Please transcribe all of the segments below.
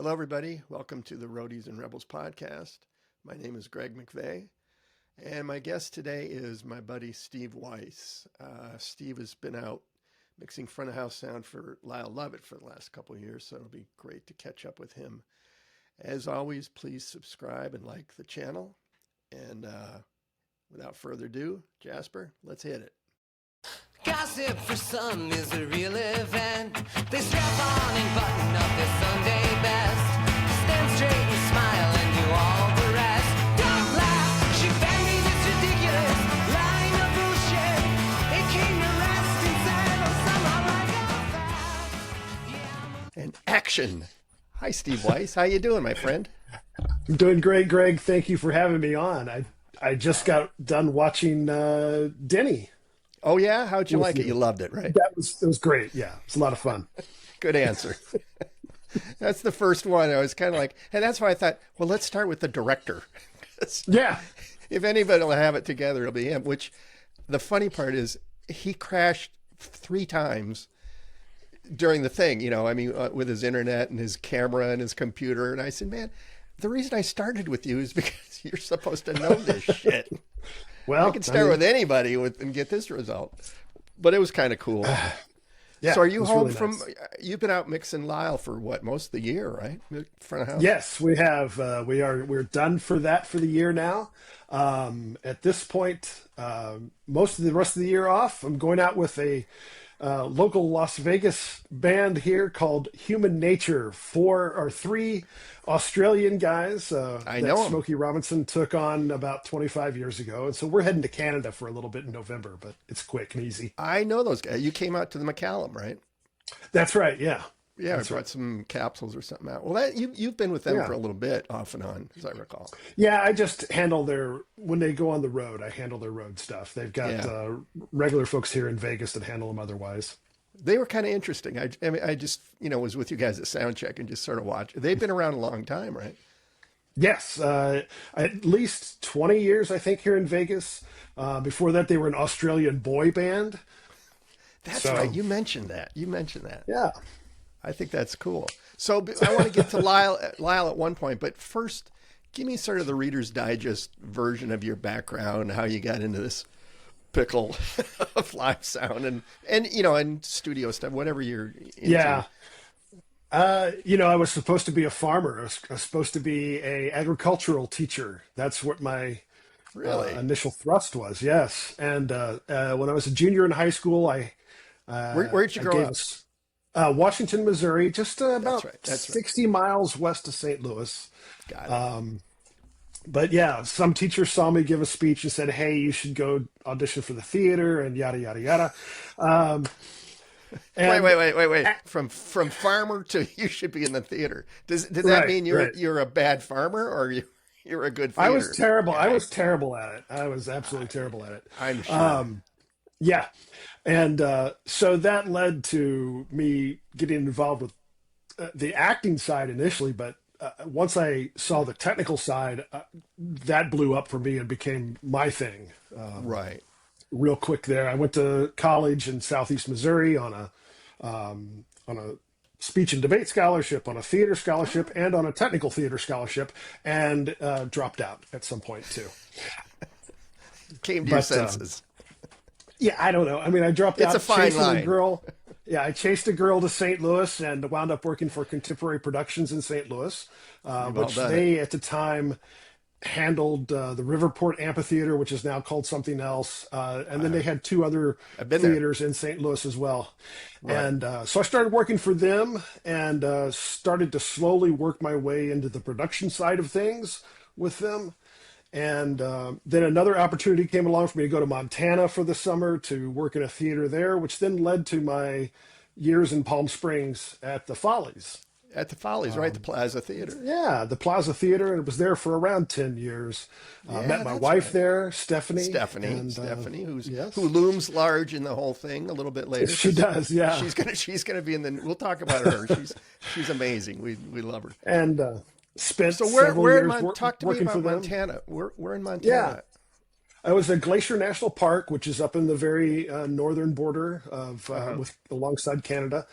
Hello, everybody. Welcome to the Roadies and Rebels podcast. My name is Greg McVeigh, and my guest today is my buddy Steve Weiss. Steve has been out mixing front of house sound for Lyle Lovett for the last couple of years, so it'll be great to catch up with him. As always, please subscribe and like the channel. And without further ado, Jasper, let's hit it. Gossip for some is a real event. They strap on and button up their Sunday best. Stand straight and smile and do all the rest. Don't laugh, she found me this ridiculous line of bullshit. It came to rest and settle somehow like a fact. And action. Hi, Steve Weiss. How you doing, my friend? I'm doing great, Greg. Thank you for having me on. I just got done watching Denny. Oh, yeah? How'd you like it? You loved it, right? It was great. Yeah, it's a lot of fun. Good answer. That's the first one. I was kind of like, and that's why I thought, well, let's start with the director. Yeah. If anybody will have it together, it'll be him, which the funny part is he crashed 3 times during the thing, with his internet and his camera and his computer. And I said, man, the reason I started with you is because you're supposed to know this shit. Well, I can start with anybody and get this result, but it was kind of cool. Yeah, so are you home really from, nice. You've been out mixing Lyle for what, most of the year, right? Front of house? Yes, we have. We're done for the year now. At this point, most of the rest of the year off. I'm going out with a local Las Vegas band here called Human Nature. 3 Australian guys I that know 'em. Smokey Robinson took on about 25 years ago. And so we're heading to Canada for a little bit in November, but it's quick and easy. I know those guys. You came out to the McCallum, right? That's right. Yeah. Yeah, I That's brought right. some capsules or something out. Well, you've been with them for a little bit, off and on, as I recall. Yeah, I just handle when they go on the road, I handle their road stuff. They've got regular folks here in Vegas that handle them otherwise. They were kind of interesting. I mean, I just, was with you guys at Soundcheck and just sort of watched. They've been around a long time, right? Yes, at least 20 years, I think, here in Vegas. Before that, they were an Australian boy band. That's right. You mentioned that. Yeah. I think that's cool. So I want to get to Lyle at one point, but first, give me sort of the Reader's Digest version of your background, how you got into this pickle of live sound and studio stuff, whatever you're into. Yeah. I was supposed to be a farmer. I was supposed to be a agricultural teacher. That's what my initial thrust was. Yes. And when I was a junior in high school, Where'd you grow up? Washington, Missouri, just about That's 60 miles west of St. Louis. Got it. But yeah, some teacher saw me give a speech and said, "Hey, you should go audition for the theater," and yada yada yada. And Wait. From farmer to you should be in the theater. Does that mean you're a bad farmer or you're a good theater? I was terrible. Guy? I was terrible at it. I was absolutely terrible at it. I'm sure. Yeah. And so that led to me getting involved with the acting side initially, but once I saw the technical side, that blew up for me and became my thing. Right. Real quick there. I went to college in Southeast Missouri on a speech and debate scholarship, on a theater scholarship, and on a technical theater scholarship, and dropped out at some point too. Came to your senses. Yeah, I don't know. I mean, I dropped out. It's a fine line. A girl. Yeah, I chased a girl to St. Louis and wound up working for Contemporary Productions in St. Louis, which they at the time handled the Riverport Amphitheater, which is now called something else. And then they had 2 other theaters in St. Louis as well. Right. And so I started working for them and started to slowly work my way into the production side of things with them. And then another opportunity came along for me to go to Montana for the summer to work in a theater there, which then led to my years in Palm Springs at the Follies. At the Follies, right? The Plaza Theater. Yeah, the Plaza Theater, and it was there for around 10 years. Met my wife there, Stephanie. Stephanie, who looms large in the whole thing a little bit later. She does, yeah. She's gonna be in the. We'll talk about her. She's amazing. We love her. And spent so several years talk to me working about for them. Montana. We're in Montana. Yeah. I was at Glacier National Park, which is up in the very northern border of alongside Canada.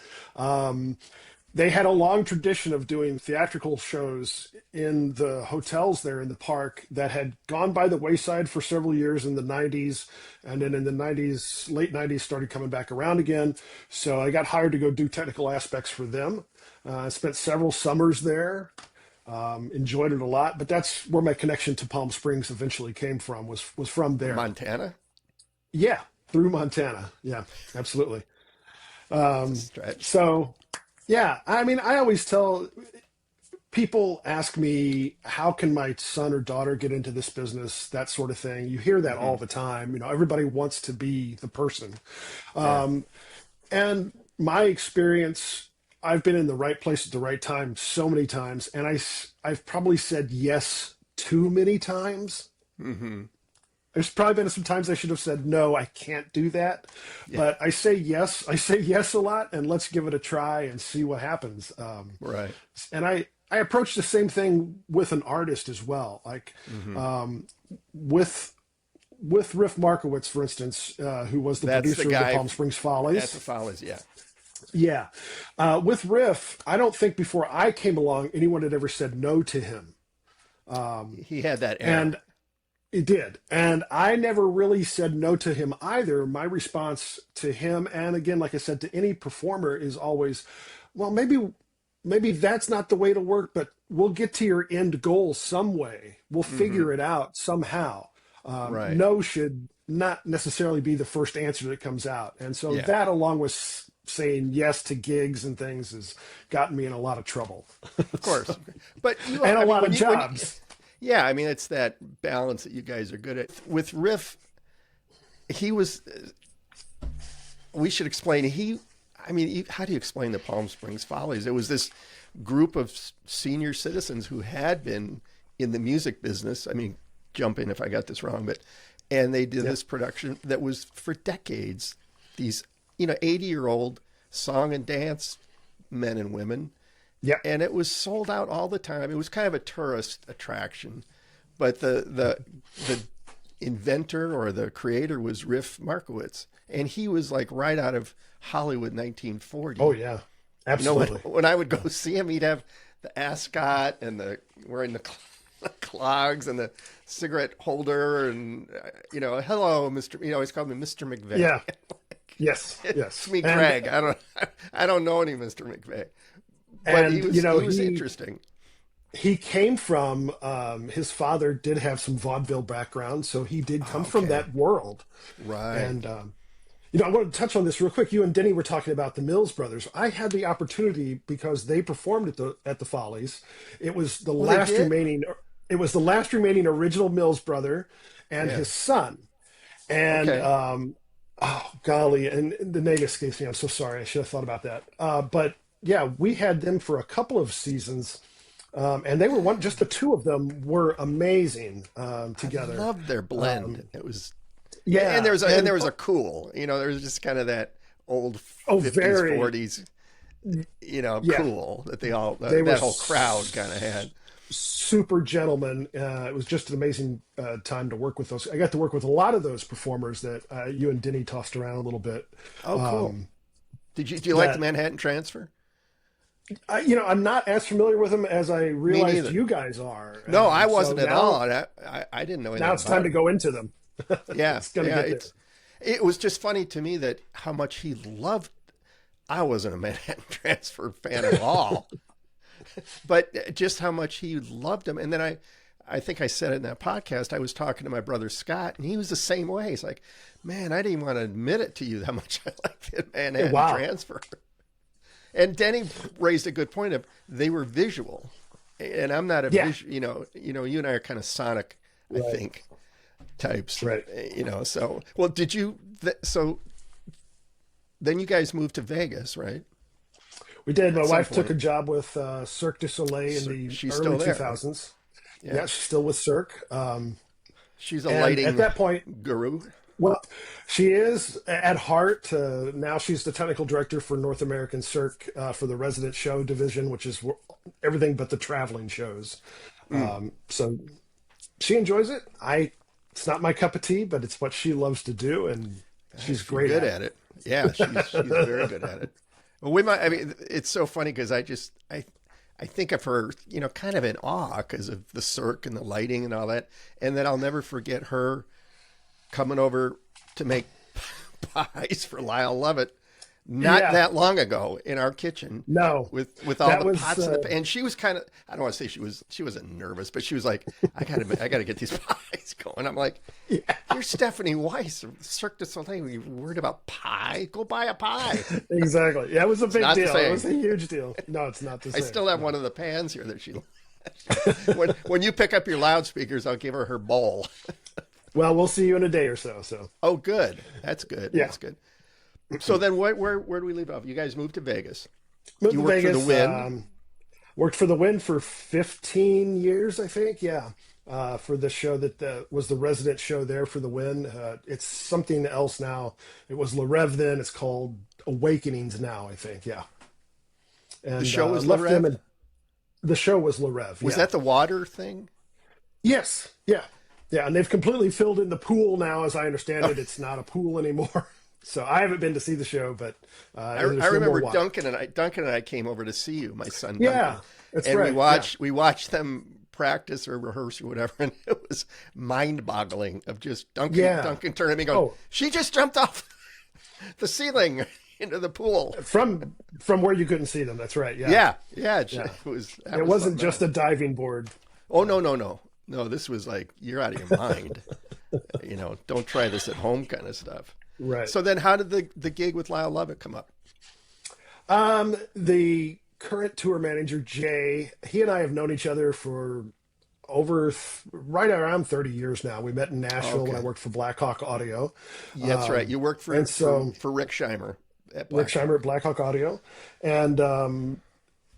they had a long tradition of doing theatrical shows in the hotels there in the park that had gone by the wayside for several years in the 90s. And then in the 90s, late 90s, started coming back around again. So I got hired to go do technical aspects for them. I spent several summers there, enjoyed it a lot. But that's where my connection to Palm Springs eventually came from, was from there. Montana? Yeah, through Montana. Yeah, absolutely. Stretch. So, yeah, I mean, I always tell people, ask me, how can my son or daughter get into this business, that sort of thing. You hear that all the time. You know, everybody wants to be the person. And my experience, I've been in the right place at the right time so many times, and I've probably said yes too many times. There's probably been some times I should have said, no, I can't do that. But I say yes. I say yes a lot, and let's give it a try and see what happens. Right. And I approach the same thing with an artist as well. Like with Riff Markowitz, for instance, who was the producer of the Palm Springs Follies. That's the Follies, yeah. Yeah. With Riff, I don't think before I came along, anyone had ever said no to him. He had that air. And he did. And I never really said no to him either. My response to him, and again, like I said, to any performer, is always, well, maybe that's not the way to work, but we'll get to your end goal some way. We'll figure it out somehow. Right. No should not necessarily be the first answer that comes out. And so that, along with saying yes to gigs and things, has gotten me in a lot of trouble. Of course. But and a lot of jobs. Yeah, I mean, it's that balance that you guys are good at. With Riff, we should explain, how do you explain the Palm Springs Follies? It was this group of senior citizens who had been in the music business. I mean, jump in if I got this wrong, and they did this production that was for decades, these, 80-year-old song and dance men and women. Yeah. And it was sold out all the time. It was kind of a tourist attraction. But the inventor or the creator was Riff Markowitz. And he was like right out of Hollywood 1940. Oh, yeah. Absolutely. When I would go see him, he'd have the ascot and wearing the clogs and the cigarette holder and, hello, Mr. He always called me Mr. McVeigh. Yeah. Yes. It's me, Greg. I don't know any Mr. McVeigh. But and he was interesting. He came from, his father did have some vaudeville background, so he did come from that world. Right. And, I want to touch on this real quick. You and Denny were talking about the Mills Brothers. I had the opportunity, because they performed at the Follies. It was the last remaining original Mills brother and his son. And, oh, golly, and the name escapes me. I'm so sorry. I should have thought about that. But, yeah, we had them for a couple of seasons, and they were just the two of them were amazing together. I loved their blend. It was, and there was a cool, there was just kind of that old 50s, 40s, cool that that whole crowd kind of had. Super gentlemen. It was just an amazing time to work with those. I got to work with a lot of those performers that you and Denny tossed around a little bit. Oh, cool. Do you like the Manhattan Transfer? I'm not as familiar with them as I realized you guys are. No, I wasn't at all. I didn't know anything. Now it's time to go into them. Yeah, it was just funny to me that how much he loved. I wasn't a Manhattan Transfer fan at all, but just how much he loved him. And then I think I said it in that podcast. I was talking to my brother Scott, and he was the same way. He's like, "Man, I didn't even want to admit it to you how much I liked the Manhattan Transfer." And Denny raised a good point of they were visual, and I'm not a visual. You and I are kind of sonic, I think, types. Right. So did you? So then you guys moved to Vegas, right? We did. My wife took a job with Cirque du Soleil in the early 2000s. Yeah, she's still with Cirque. She's a lighting at that point guru. Well, she is at heart. Now she's the technical director for North American Cirque for the resident show division, which is everything but the traveling shows. So she enjoys it. It's not my cup of tea, but it's what she loves to do, and she's great at it. Yeah, she's very good at it. Well, we might. I mean, it's so funny because I think of her, kind of in awe because of the Cirque and the lighting and all that, and then I'll never forget her coming over to make pies for Lyle Lovett not that long ago in our kitchen. No, with all the pots and she was kind of, I don't want to say she wasn't nervous, but she was like, I gotta get these pies going. I'm like, you're Stephanie Weiss, Cirque du Soleil. You worried about pie? Go buy a pie. Exactly. Yeah, it was a big deal. It was a huge deal. No, it's not the same. I still have one of the pans here that she. when you pick up your loudspeakers, I'll give her her bowl. Well, we'll see you in a day or so. So. Oh, good. That's good. Yeah. That's good. So then, where do we leave off? You guys moved to Vegas. Moved you to worked Vegas, for the Win. Worked for the Win for 15 years, I think. Yeah, for the show that was the resident show there for the Win. It's something else now. It was Le Rev then. It's called Awakenings now, I think. Yeah. And the show was Le Rev? The show was Le Rev. Was that the water thing? Yes. Yeah. Yeah. And they've completely filled in the pool now, as I understand it. It's not a pool anymore. So I haven't been to see the show, but I remember Duncan and I came over to see you, my son. Duncan. Yeah, that's and right. we watched them practice or rehearse or whatever, and it was mind-boggling of just Duncan turning to me going, she just jumped off the ceiling into the pool from where you couldn't see them. That's right. Yeah. It wasn't just a diving board. Oh no. This was like, you're out of your mind. Don't try this at home kind of stuff. Right. So then how did the gig with Lyle Lovett come up? The current tour manager, Jay, he and I have known each other for over right around 30 years now. We met in Nashville when I worked for Blackhawk Audio. Yeah, that's right. You worked for Rick Scheimer at Blackhawk Audio. And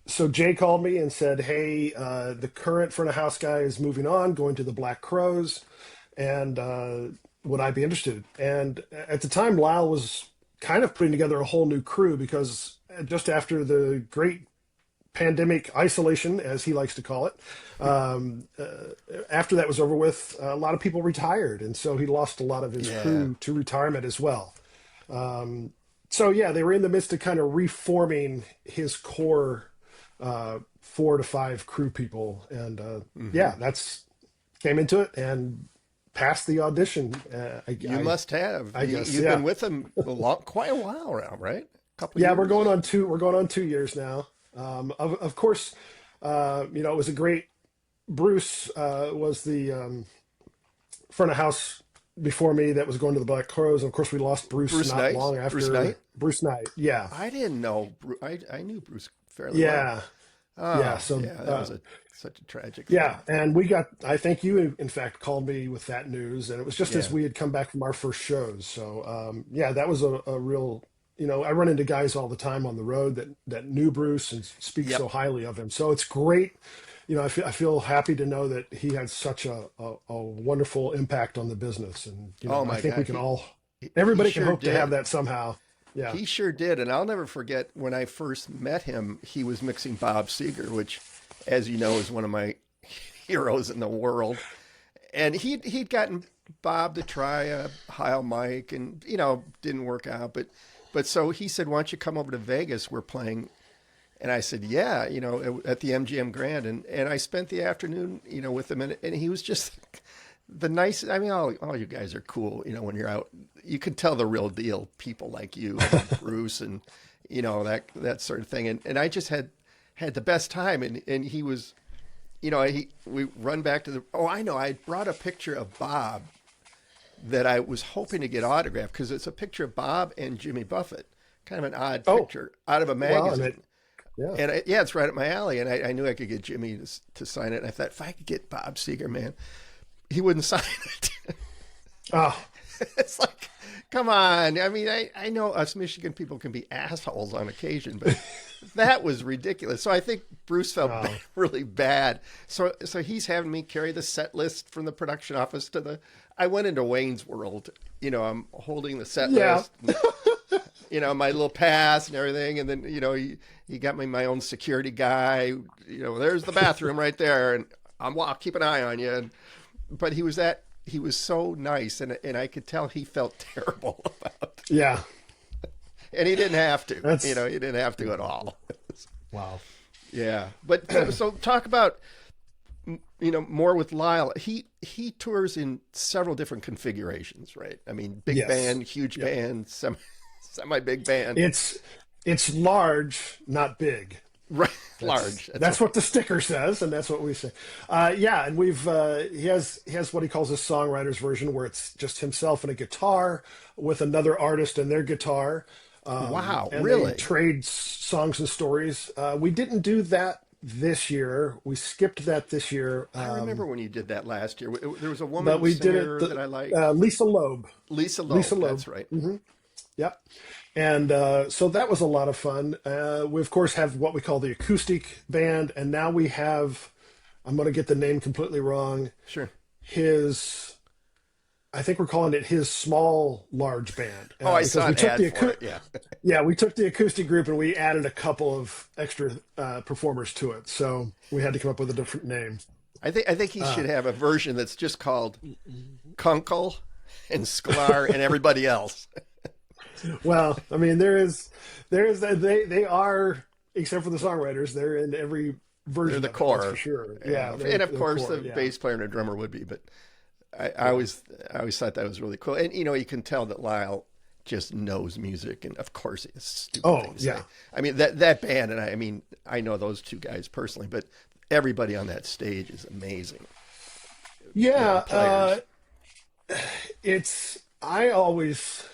so Jay called me and said, hey, the current front of house guy is moving on, going to the Black Crows. And would I be interested? And at the time, Lyle was kind of putting together a whole new crew because just after the great pandemic isolation, as he likes to call it, after that was over with, a lot of people retired. And so he lost a lot of his crew to retirement as well. They were in the midst of kind of reforming his core 4 to 5 crew people. And that's came into it and passed the audition. You must have. I guess you've been with him quite a while now, right? Years. We're going on 2 years now. Of course, it was a great. Bruce was the front of house before me that was going to the Black Crows. And of course, we lost Bruce not long after. Bruce Knight? Bruce Knight, yeah. I didn't know. I knew Bruce fairly well. That was such a tragic thing. And we got, I think you in fact called me with that news, and it was just as we had come back from our first shows. So that was a real, I run into guys all the time on the road that knew Bruce and speak so highly of him. So it's great. I feel happy to know that he had such a wonderful impact on the business. And I think we can everybody can hope to have that somehow. Yeah, he sure did. And I'll never forget when I first met him, he was mixing Bob Seger, which, as you know, is one of my heroes in the world. And he'd gotten Bob to try a Heil mic and, didn't work out. But so he said, why don't you come over to Vegas? We're playing. And I said, yeah, at the MGM Grand. And I spent the afternoon, with him. And he was just the nicest. I mean, all you guys are cool, when you're out. You can tell the real deal people like you, and Bruce, and, that sort of thing. And I just had the best time. And he was, we run back to I brought a picture of Bob that I was hoping to get autographed because it's a picture of Bob and Jimmy Buffett, kind of an odd picture out of a magazine. Wow, and it's right up my alley. And I knew I could get Jimmy to sign it. And I thought, if I could get Bob Seger, man, he wouldn't sign it. It's like, come on. I mean, I know us Michigan people can be assholes on occasion, but that was ridiculous. So I think Bruce felt really bad. So he's having me carry the set list from the production office I went into Wayne's World. I'm holding the set list. And, my little pass and everything. And then, he got me my own security guy. There's the bathroom right there. And I'll keep an eye on you. But he was so nice. And I could tell he felt terrible about it. Yeah. And he didn't have to. That's, he didn't have to at all. wow. Yeah, but so talk about more with Lyle. He tours in several different configurations, right? I mean, big band, huge band, semi big band. It's large, not big. Right, large. That's what the sticker says, and that's what we say. And we've he has what he calls a songwriter's version, where it's just himself and a guitar with another artist and their guitar. Wow, and really? They trade songs and stories. We didn't do that this year. We skipped that this year. I remember when you did that last year. There was a woman singer that I liked. Lisa Loeb. Lisa Loeb. That's right. Mm-hmm. Yep. And so that was a lot of fun. We, of course, have what we call the acoustic band. And now we have, I'm going to get the name completely wrong. Sure. I think we're calling it his small, large band. I saw an ad for it, yeah. Yeah, we took the acoustic group and we added a couple of extra performers to it. So we had to come up with a different name. I think he should have a version that's just called Kunkel and Sklar and everybody else. Well, I mean, they are, except for the songwriters, they're in every version. They're the core, for sure. Yeah, and of course the bass player and a drummer would be. But I always thought that was really cool. And you can tell that Lyle just knows music, and of course it's stupid thing to say. I mean that band, and I know those two guys personally, but everybody on that stage is amazing. Yeah, I always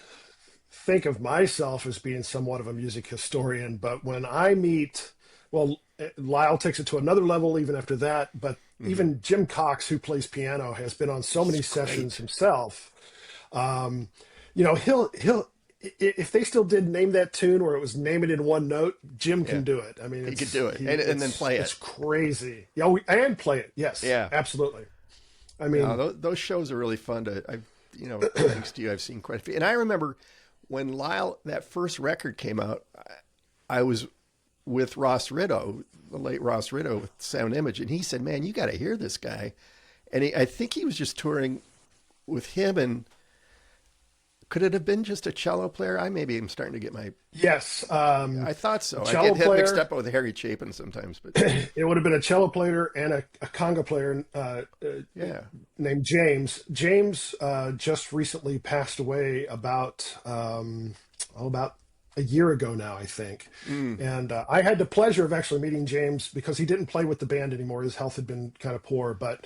think of myself as being somewhat of a music historian, but when I meet, Lyle takes it to another level even after that, but even Jim Cox, who plays piano, has been on so many sessions himself. He'll if they still did Name That Tune, or it was Name It in One Note, Jim can do it. I mean, he could do it and then play it. It's crazy. Yeah, and play it. Yes. Yeah, absolutely. I mean, those shows are really fun thanks to you, I've seen quite a few. And I remember when Lyle, that first record came out, I was with Ross Rideau, the late Ross Rideau with Sound Image, and he said, "Man, you got to hear this guy." And I think he was just touring with him, and could it have been just a cello player? I maybe am starting to get my... Yes. I thought so. I get mixed up with Harry Chapin sometimes. But it would have been a cello player and a conga player named James. James just recently passed away about a year ago now, I think. And I had the pleasure of actually meeting James because he didn't play with the band anymore. His health had been kind of poor, but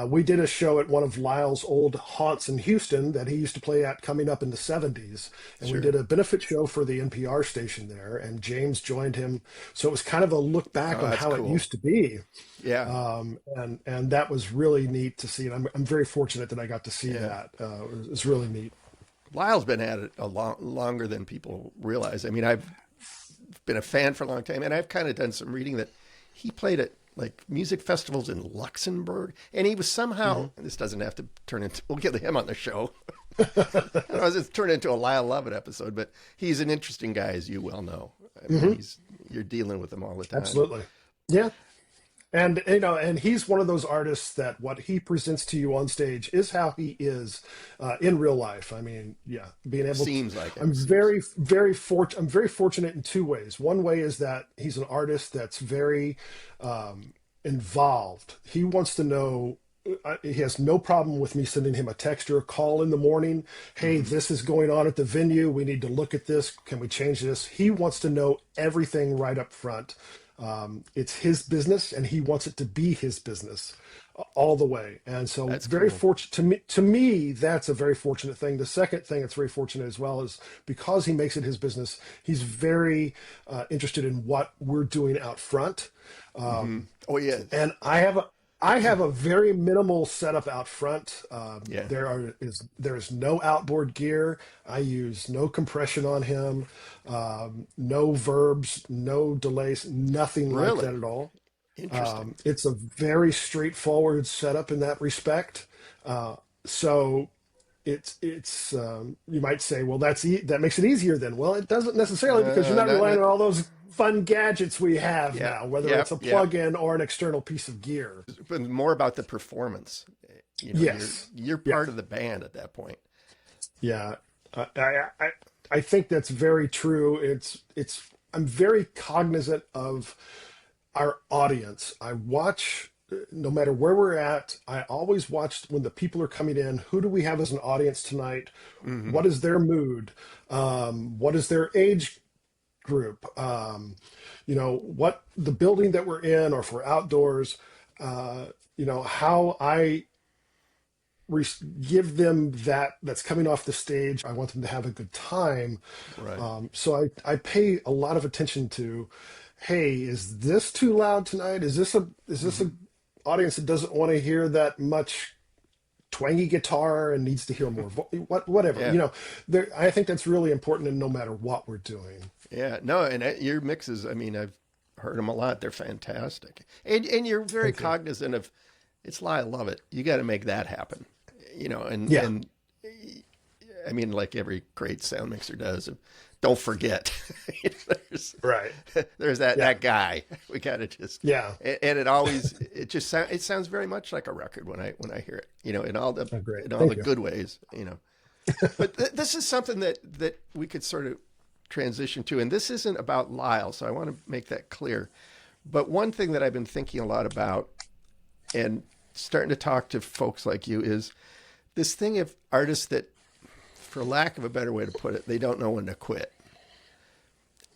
we did a show at one of Lyle's old haunts in Houston that he used to play at coming up in the 70s. And we did a benefit show for the NPR station there, and James joined him. So it was kind of a look back on how it used to be. Yeah. And that was really neat to see. And I'm very fortunate that I got to see that. It was really neat. Lyle's been at it a lot longer than people realize. I mean, I've been a fan for a long time, and I've kind of done some reading that he played at like music festivals in Luxembourg, and he was somehow, and this doesn't have to turn into, we'll get him on the show. It's turned into a Lyle Lovett episode, but he's an interesting guy, as you well know. I mean, you're dealing with him all the time. Absolutely. Yeah. And, and he's one of those artists that what he presents to you on stage is how he is in real life. I mean, being able Seems like it. I'm very, very fortunate in two ways. One way is that he's an artist that's very involved. He wants to know, he has no problem with me sending him a text or a call in the morning. Hey, this is going on at the venue. We need to look at this. Can we change this? He wants to know everything right up front. It's his business, and he wants it to be his business all the way. And so it's very fortunate to me. That's a very fortunate thing. The second thing that's very fortunate as well is because he makes it his business, he's very interested in what we're doing out front. Oh yeah. And I have a very minimal setup out front. There is no outboard gear. I use no compression on him, no verbs, no delays, nothing like that at all. Interesting. It's a very straightforward setup in that respect. So it's you might say, well, that makes it easier then. Well, it doesn't necessarily, because you're not relying on all those fun gadgets we have now, whether it's a plug-in or an external piece of gear. But more about the performance. Yes. You're part of the band at that point. Yeah. I think that's very true. I'm very cognizant of our audience. I watch, no matter where we're at, I always watch when the people are coming in. Who do we have as an audience tonight? Mm-hmm. What is their mood? What is their age group? What the building that we're in, or if we're outdoors, how I give them that's coming off the stage. I want them to have a good time. Right. So I pay a lot of attention to, hey, is this too loud tonight? Is this a audience that doesn't want to hear that much twangy guitar and needs to hear more whatever, Yeah. I think that's really important, and no matter what we're doing. Yeah. No, and your mixes, I mean, I've heard them a lot. They're fantastic. And you're very Thank you. cognizant of, it's Lyle Lovett. You got to make that happen, Yeah. and I mean, like every great sound mixer does, don't forget, Right. there's Yeah. that guy. We got to just, Yeah. and it sounds very much like a record when I hear it, in all the, Oh, great. in all Thank the you. good ways. But this is something that we could sort of transition to, and this isn't about Lyle, so I want to make that clear. But one thing that I've been thinking a lot about, and starting to talk to folks like you, is this thing of artists that, for lack of a better way to put it, they don't know when to quit.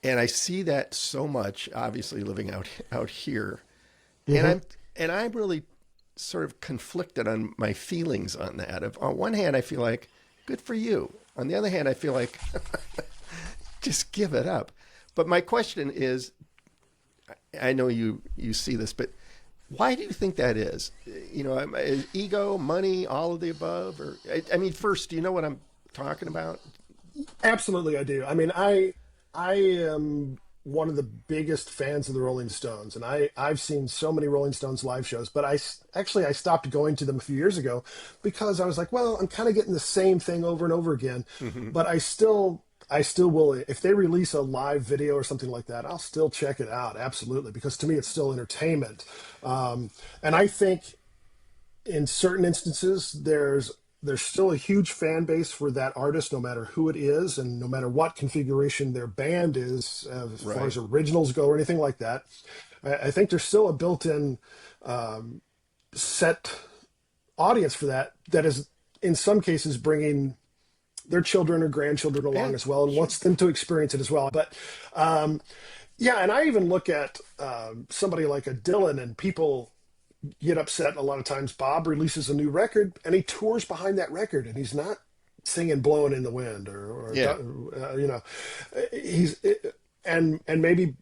And I see that so much, obviously living out here, Mm-hmm. and I'm really sort of conflicted on my feelings on that. On one hand, I feel like good for you. On the other hand, I feel like just give it up. But my question is, I know you see this, but why do you think that is? Is ego, money, all of the above? Or I mean, first, do you know what I'm talking about? Absolutely, I do. I mean, I am one of the biggest fans of the Rolling Stones, and I've seen so many Rolling Stones live shows. But I stopped going to them a few years ago because I was like, well, I'm kind of getting the same thing over and over again. Mm-hmm. But I still will, if they release a live video or something like that, I'll still check it out. Absolutely, because to me, it's still entertainment. And I think in certain instances, there's still a huge fan base for that artist, no matter who it is, and no matter what configuration their band is, as far Right. as originals go or anything like that. I think there's still a built-in set audience for that is, in some cases, bringing their children or grandchildren along Yeah, as well, and sure. wants them to experience it as well. But yeah, and I even look at somebody like a Dylan, and people get upset a lot of times. Bob releases a new record and he tours behind that record, and he's not singing "Blowing in the Wind" or Yeah. he's and maybe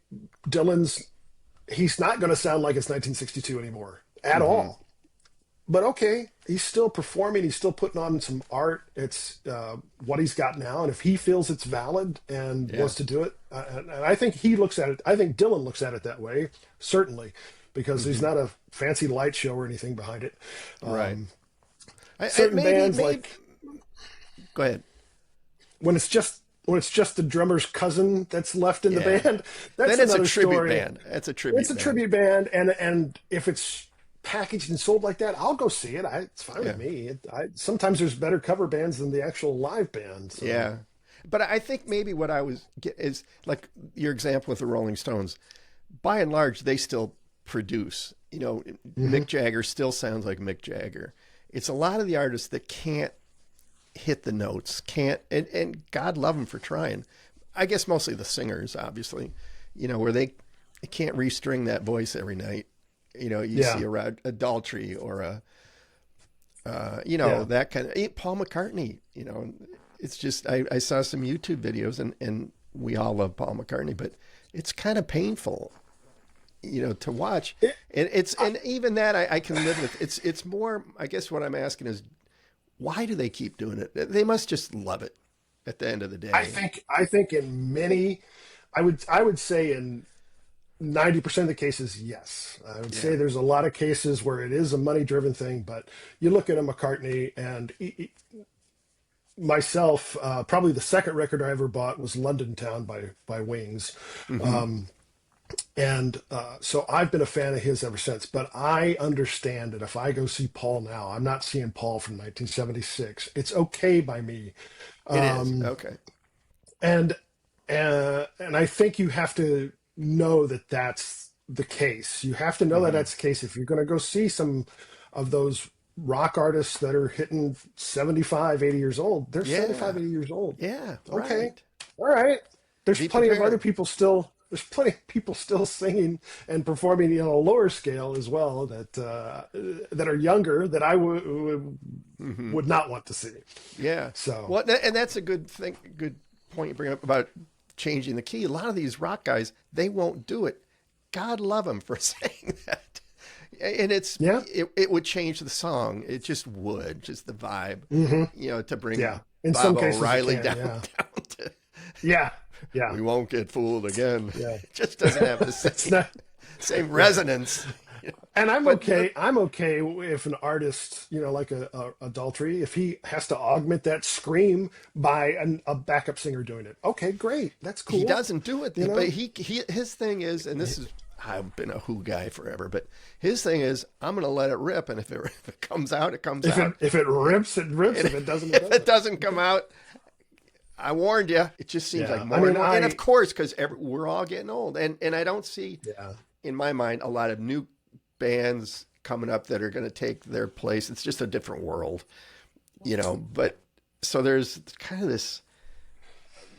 he's not going to sound like it's 1962 anymore at all. But okay, he's still performing. He's still putting on some art. It's what he's got now, and if he feels it's valid and Yeah. wants to do it, and I think he looks at it. I think Dylan looks at it that way, certainly, because there's not a fancy light show or anything behind it. Right. Certain bands like Go ahead. when it's just the drummer's cousin that's left in the Yeah. band. That's Then it's a another tribute story. band. That's a tribute It's a band. tribute band, and if it's packaged and sold like that, I'll go see it. It's fine with me. Sometimes there's better cover bands than the actual live band. So. Yeah. But I think maybe what I was is like your example with the Rolling Stones. By and large, they still produce. Mick Jagger still sounds like Mick Jagger. It's a lot of the artists that can't hit the notes, and God love them for trying. I guess mostly the singers, obviously, where they can't restring that voice every night. You see a Daltrey or that kind of Paul McCartney. It's just I saw some YouTube videos, and we all love Paul McCartney, but it's kind of painful, to watch. And even that I can live with. It's more. I guess what I'm asking is, why do they keep doing it? They must just love it. At the end of the day, I think in many, I would say in 90% of the cases, yes. I would say there's a lot of cases where it is a money-driven thing, but you look at a McCartney and myself, probably the second record I ever bought was London Town by Wings. So I've been a fan of his ever since, but I understand that if I go see Paul now, I'm not seeing Paul from 1976. It's okay by me. it is okay. And and I think you have to know that that's the case. You have to know that Hmm. that's the case if you're going to go see some of those rock artists that are hitting 75, 80 years old. They're Yeah. 75, 80 years old. Yeah. Okay. Right. All right. There's Be plenty of other prepared. people still. There's plenty of people still singing and performing on a lower scale as well that are younger that I Hmm. would not want to see. Yeah. So Well, and that's a good thing, good point you bring up about changing the key. A lot of these rock guys, they won't do it. God love them for saying that. And yeah, it would change the song. It just would, just the vibe, hmm to bring yeah. In some Bob cases, it O'Reilly can. down, Yeah, down to yeah, yeah, we won't get fooled again. yeah. It just doesn't have the It's same, not. same Yeah. resonance. And I'm But okay. I'm okay if an artist, like a adultery, if he has to augment that scream by a backup singer doing it. Okay, great. That's he cool. doesn't do it. You But know, his thing is, and this is, I've been a Who guy forever, but his thing is, I'm going to let it rip, and if it comes out, it comes if out. it rips, it rips. And If it doesn't, it if it doesn't. doesn't come out, I warned you. It just seems like Yeah. more I and mean, more, and of course, because we're all getting old, and I don't see, yeah. in my mind, a lot of new bands coming up that are going to take their place. It's just a different world, But so there's kind of this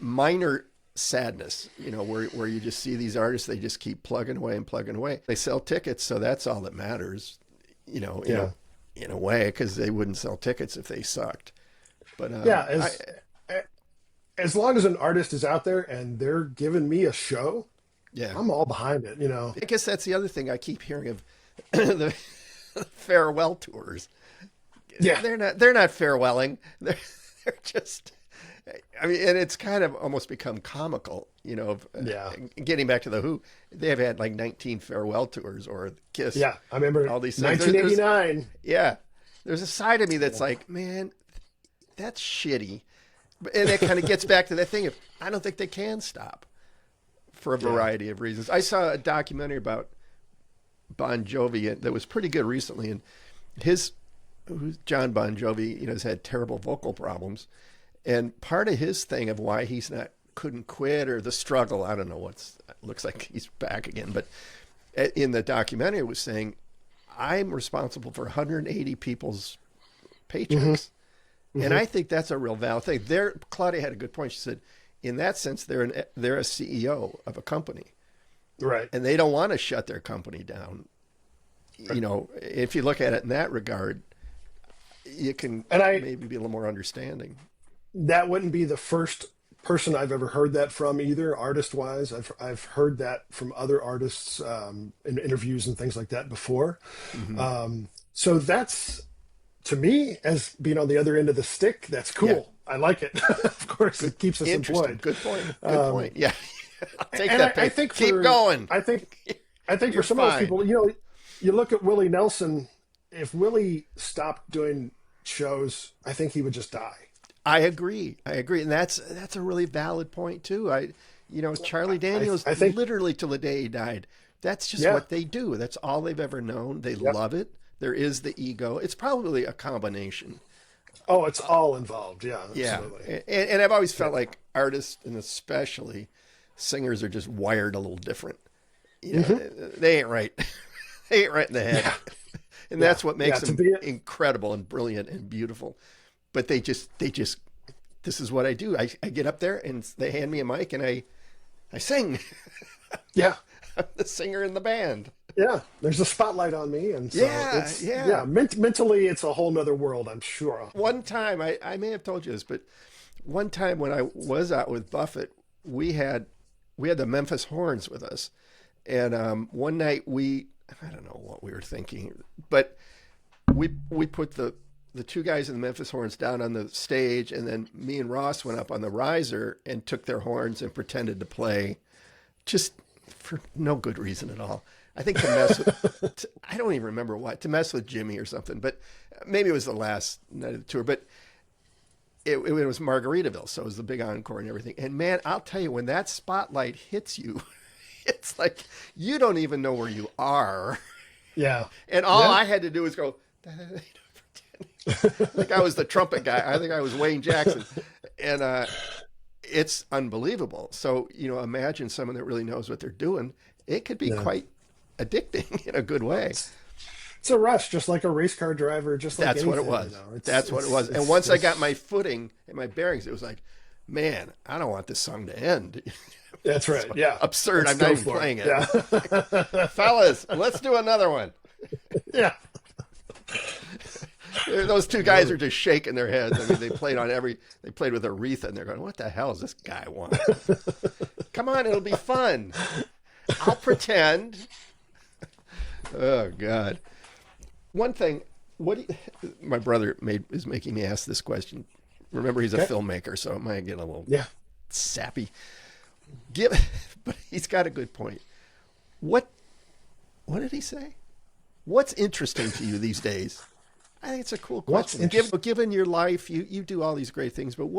minor sadness, where you just see these artists, they just keep plugging away and plugging away. They sell tickets, so that's all that matters, Yeah. in a way, because they wouldn't sell tickets if they sucked. But Yeah. As long as an artist is out there and they're giving me a show, yeah, I'm all behind it. I guess that's the other thing I keep hearing of the farewell tours. Yeah. They're not farewelling. They're just. I mean, and it's kind of almost become comical, Yeah. getting back to the Who, they've had like 19 farewell tours or Kiss, Yeah. I remember all these things. There's, 1989. yeah, there's a side of me that's like, man, that's shitty, and it kind of gets back to that thing of I don't think they can stop for a Yeah. variety of reasons. I saw a documentary about Bon Jovi that was pretty good recently, and John Bon Jovi, has had terrible vocal problems. And part of his thing of why he's couldn't quit or the struggle, I don't know looks like he's back again. But in the documentary, it was saying, I'm responsible for 180 people's paychecks. And I think that's a real valid thing. Claudia had a good point. She said, in that sense, they're a CEO of a company, Right. and they don't want to shut their company down. If you look at it in that regard, you can And maybe be a little more understanding. that wouldn't be the first person I've ever heard that from either, artist wise. I've heard that from other artists in interviews and things like that before. So that's, to me, as being on the other end of the stick, that's cool. Yeah. I like it. Of course, it keeps us Interesting. employed. Good point. Good point. Yeah. I'll take And that. I think Keep going. I think for You're some of those fine. people, you look at Willie Nelson. If Willie stopped doing shows, I think he would just die. I agree. And that's a really valid point too. Charlie Daniels, I think, literally till the day he died, that's just yeah, what they do. That's all they've ever known. They yep. love it. There is the ego. It's probably a combination. Oh, it's all involved. Yeah, Yeah. absolutely. And I've always felt like artists, and especially singers, are just wired a little different. They ain't right. They ain't right in the head. Yeah, And yeah, that's what yeah. makes To them be, incredible and brilliant and beautiful. But they just, this is what I do. I get up there and they hand me a mic and I sing. yeah, I'm the singer in the band. yeah. There's a spotlight on me, and so Yeah, it's yeah. mentally, it's a whole nother world. I'm sure. One time, I may have told you this, but one time when I was out with Buffett, we had the Memphis Horns with us. And one night I don't know what we were thinking, but we put the two guys in the Memphis Horns down on the stage, and then me and Ross went up on the riser and took their horns and pretended to play, just for no good reason at all. I think to mess with, I don't even remember why, to mess with Jimmy or something, but maybe it was the last night of the tour, but it was Margaritaville, so it was the big encore and everything. And man, I'll tell you, when that spotlight hits you, it's like you don't even know where you are. Yeah, And all yeah. I had to do was go, like I was the trumpet guy. I think I was Wayne Jackson. And it's unbelievable. So, imagine someone that really knows what they're doing. It could be quite addicting in a good way. It's a rush, just like a race car driver, just like That's anything, what it was. That's what it was. And once I got my footing and my bearings, it was like, man, I don't want this song to end. That's right. Yeah. Absurd. Let's I'm not even for playing it. Yeah. Fellas, let's do another one. Yeah. Those two guys are just shaking their heads. I mean, they played with Aretha, and they're going, what the hell does this guy want? Come on, it'll be fun. I'll pretend. Oh, God. One thing, my brother is making me ask this question. Remember, he's a filmmaker, so it might get a little sappy. But he's got a good point. What did he say? What's interesting to you these days? I think it's a cool question. Given your life, you do all these great things, but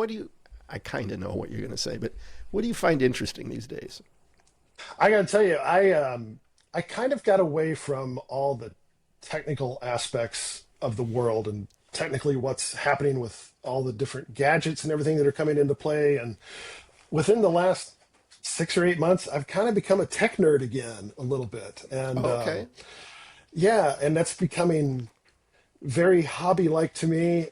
I kind of know what you're going to say, but what do you find interesting these days? I got to tell you, I kind of got away from all the technical aspects of the world and technically what's happening with all the different gadgets and everything that are coming into play. And within the last 6 or 8 months, I've kind of become a tech nerd again a little bit. And and that's becoming very hobby-like to me.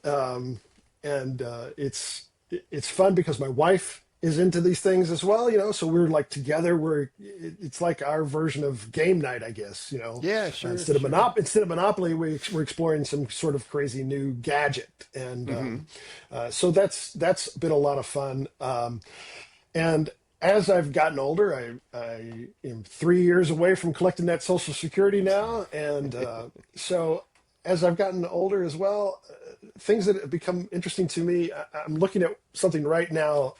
It's fun because my wife is into these things as well, so we're like together. It's like our version of game night, I guess. Yeah, sure. Instead of Monopoly, we're exploring some sort of crazy new gadget, and so that's been a lot of fun. And as I've gotten older, I am 3 years away from collecting that Social Security now, and so as I've gotten older as well, things that have become interesting to me. I'm looking at something right now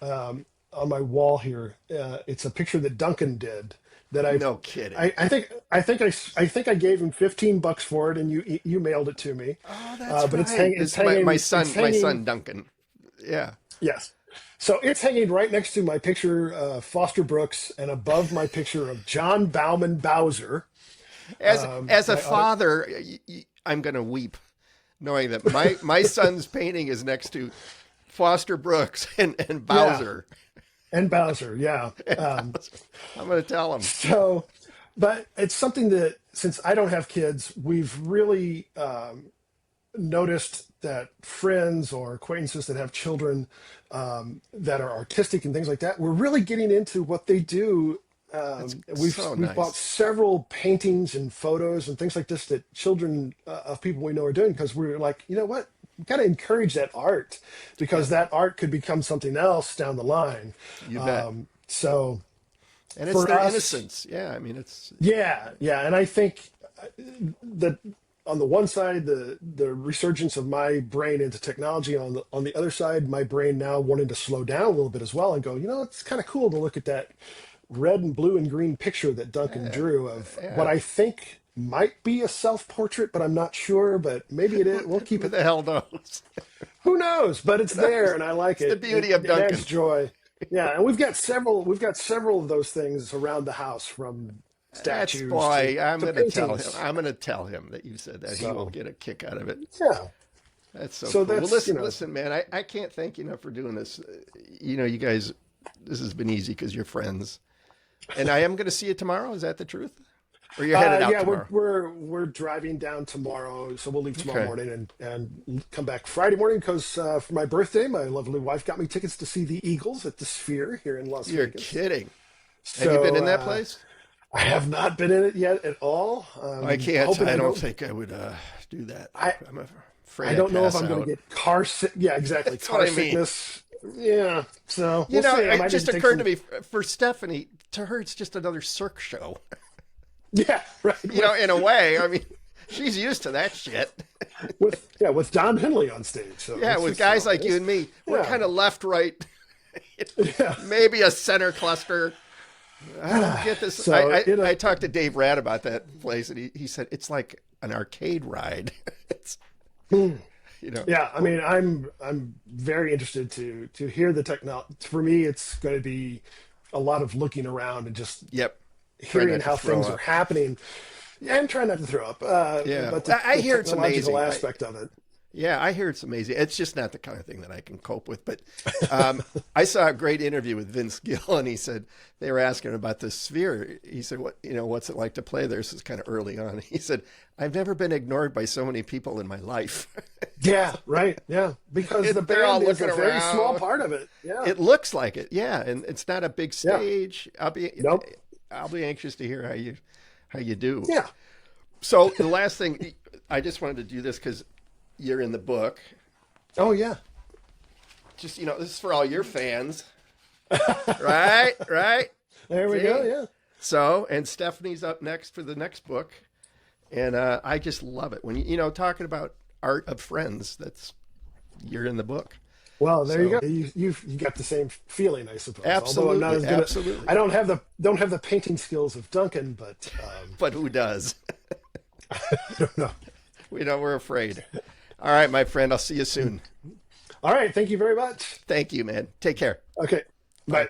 on my wall here. It's a picture that Duncan did. No kidding. I think I gave him $15 for it, and you mailed it to me. Oh, that's but right. It's hanging. My son Duncan. Yeah. Yes. So it's hanging right next to my picture, Foster Brooks, and above my picture of John Bauman Bowser. As a father, I'm going to weep, knowing that my son's painting is next to Foster Brooks and Bowser. Yeah. And Bowser, yeah. I'm going to tell him. So, but it's something that, since I don't have kids, we've really noticed that friends or acquaintances that have children that are artistic and things like that, we're really getting into what they do. We've bought several paintings and photos and things like this that children of people we know are doing, because we're like, you know what? We've got to encourage that art, because that art could become something else down the line. You bet. And it's their innocence. Yeah, I mean, it's... Yeah, and I think that on the one side, the resurgence of my brain into technology, on the other side, my brain now wanting to slow down a little bit as well and go, it's kind of cool to look at that red and blue and green picture that Duncan drew of what I think might be a self-portrait, but I'm not sure, but maybe it is. We'll keep it. Who the hell knows? Who knows? But it's there, and I like it. The beauty of Duncan. It adds joy. Yeah, and we've got several of those things around the house, from statues. I'm going to tell paintings. him. I'm going to tell him that you said that. He will get a kick out of it. Yeah. That's so cool. That's, listen, man, I can't thank you enough for doing this. You guys, this has been easy because you're friends. And I am going to see you tomorrow. Is that the truth? Or you're headed out tomorrow? We're driving down tomorrow, so we'll leave tomorrow morning and come back Friday morning, because for my birthday, my lovely wife got me tickets to see the Eagles at the Sphere here in Las Vegas. You're kidding. Have you been in that place? I have not been in it yet at all. I can't. I don't think I would do that. I'm afraid I don't know if I'm going to get car sick. Yeah, exactly. Car sickness. Yeah. So we'll see. It just occurred to me, for Stephanie, to her, it's just another Cirque show. Yeah, right. In a way, I mean, she's used to that shit. with Don Henley on stage. So with guys like you and me, we're kind of left, right, maybe a center cluster. I don't get this. So, I talked to Dave Radd about that place, and he said it's like an arcade ride. Yeah, I mean, I'm very interested to hear the technology. For me, it's going to be a lot of looking around and just hearing how things are happening, and trying not to throw up. But I hear it's amazing. Aspect of it. Yeah, I hear it's amazing. It's just not the kind of thing that I can cope with. But I saw a great interview with Vince Gill, and he said they were asking him about the Sphere. He said, what's it like to play there? This is kind of early on. He said, I've never been ignored by so many people in my life. Yeah, right. Yeah, because the band is a very small part of it. Yeah, it looks like it. Yeah, and it's not a big stage. Yeah. I'll be anxious to hear how you do. Yeah. So the last thing, I just wanted to do this because you're in the book. Oh yeah. Just this is for all your fans, right? There we go. Yeah. So, and Stephanie's up next for the next book, and I just love it when talking about art of friends. You're in the book. Well, there you go. You got the same feeling, I suppose. Absolutely. Although I'm not as good I don't have the painting skills of Duncan, but but who does? I don't know. We're afraid. All right, my friend. I'll see you soon. All right. Thank you very much. Thank you, man. Take care. Okay. Bye.